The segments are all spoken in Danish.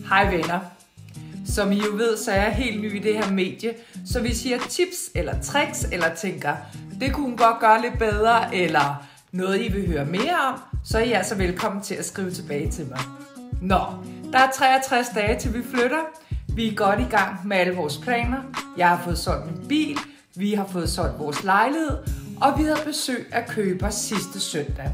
Hej venner. Som I jo ved, så er jeg helt ny i det her medie, så hvis I har tips eller tricks, eller tænker, det kunne hun godt gøre lidt bedre, eller noget I vil høre mere om, så er I altså velkommen til at skrive tilbage til mig. Nå, der er 63 dage til vi flytter. Vi er godt i gang med alle vores planer. Jeg har fået solgt min bil, vi har fået solgt vores lejlighed, og vi havde besøg af køber sidste søndag.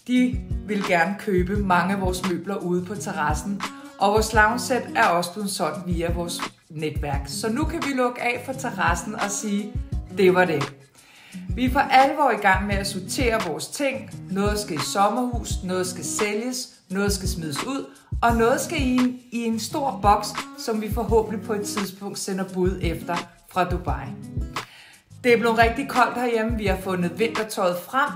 De vil gerne købe mange af vores møbler ude på terrassen, og vores lounge-sæt er også blevet solgt via vores netværk. Så nu kan vi lukke af for terrassen og sige, det var det. Vi er for alvor i gang med at sortere vores ting. Noget skal i sommerhus, noget skal sælges, noget skal smides ud, og noget skal i en stor boks, som vi forhåbentlig på et tidspunkt sender bud efter fra Dubai. Det er blevet rigtig koldt herhjemme. Vi har fundet vintertøjet frem.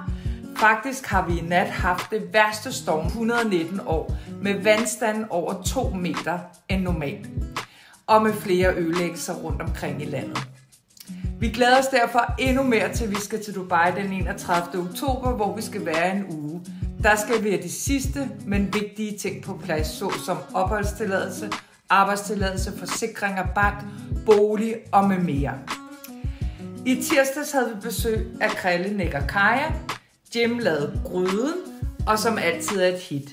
Faktisk har vi i nat haft det værste storm 119 år med vandstanden over 2 meter end normalt. Og med flere ødelæggelser rundt omkring i landet. Vi glæder os derfor endnu mere til, at vi skal til Dubai den 31. oktober, hvor vi skal være en uge. Der skal vi have de sidste, men vigtige ting på plads, såsom opholdstilladelse, arbejdstilladelse, forsikringer, bank, bolig og med mere. I tirsdags havde vi besøg af Krille, Nick og Kaja. Jim lavede gryden, og som altid er et hit.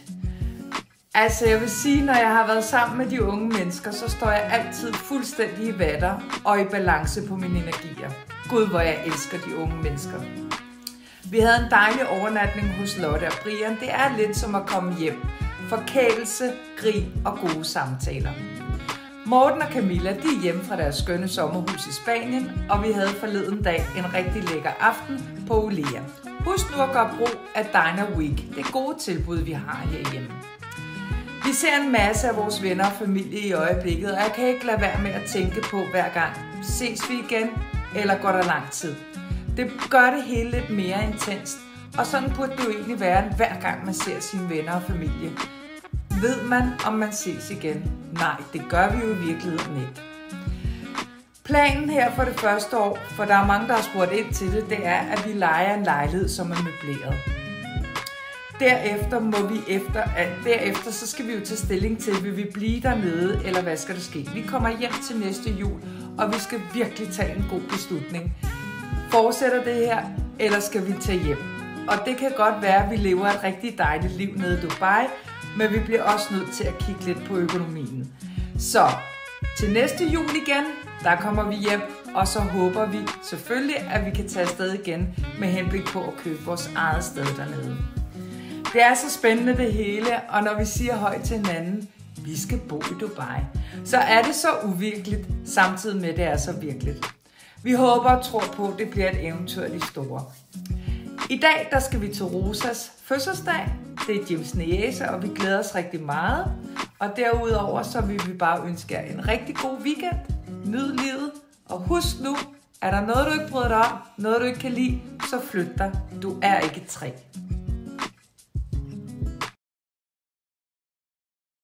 Altså jeg vil sige, når jeg har været sammen med de unge mennesker, så står jeg altid fuldstændig i vatter og i balance på mine energier. Gud, hvor jeg elsker de unge mennesker. Vi havde en dejlig overnatning hos Lotte og Brian. Det er lidt som at komme hjem. Forkælelse, grin og gode samtaler. Morten og Camilla, de er hjemme fra deres skønne sommerhus i Spanien, og vi havde forleden dag en rigtig lækker aften på Olea. Husk nu at gøre brug af Diner Week. Det er gode tilbud, vi har herhjemme. Vi ser en masse af vores venner og familie i øjeblikket, og jeg kan ikke lade være med at tænke på hver gang. Ses vi igen, eller går der lang tid? Det gør det hele lidt mere intenst, og sådan burde det jo egentlig være, hver gang man ser sine venner og familie. Ved man, om man ses igen? Nej, det gør vi jo i virkeligheden ikke. Planen her for det første år, for der er mange, der har spurgt ind til det, det er, at vi lejer en lejlighed, som er møbleret. Derefter så skal vi jo tage stilling til, vil vi blive dernede, eller hvad skal der ske? Vi kommer hjem til næste jul, og vi skal virkelig tage en god beslutning. Fortsætter det her, eller skal vi tage hjem? Og det kan godt være, at vi lever et rigtig dejligt liv nede i Dubai, men vi bliver også nødt til at kigge lidt på økonomien. Så til næste jul igen, der kommer vi hjem, og så håber vi selvfølgelig, at vi kan tage afsted igen med henblik på at købe vores eget sted dernede. Det er så spændende det hele, og når vi siger højt til hinanden, vi skal bo i Dubai, så er det så uvirkeligt, samtidig med det er så virkeligt. Vi håber og tror på, at det bliver et eventyr i store. I dag der skal vi til Rosas fødselsdag. Det er Jims niece, og vi glæder os rigtig meget. Og derudover så vil vi bare ønske jer en rigtig god weekend. Nyd livet, og husk nu, er der noget du ikke bryder dig om, noget du ikke kan lide, så flyt dig. Du er ikke et træ.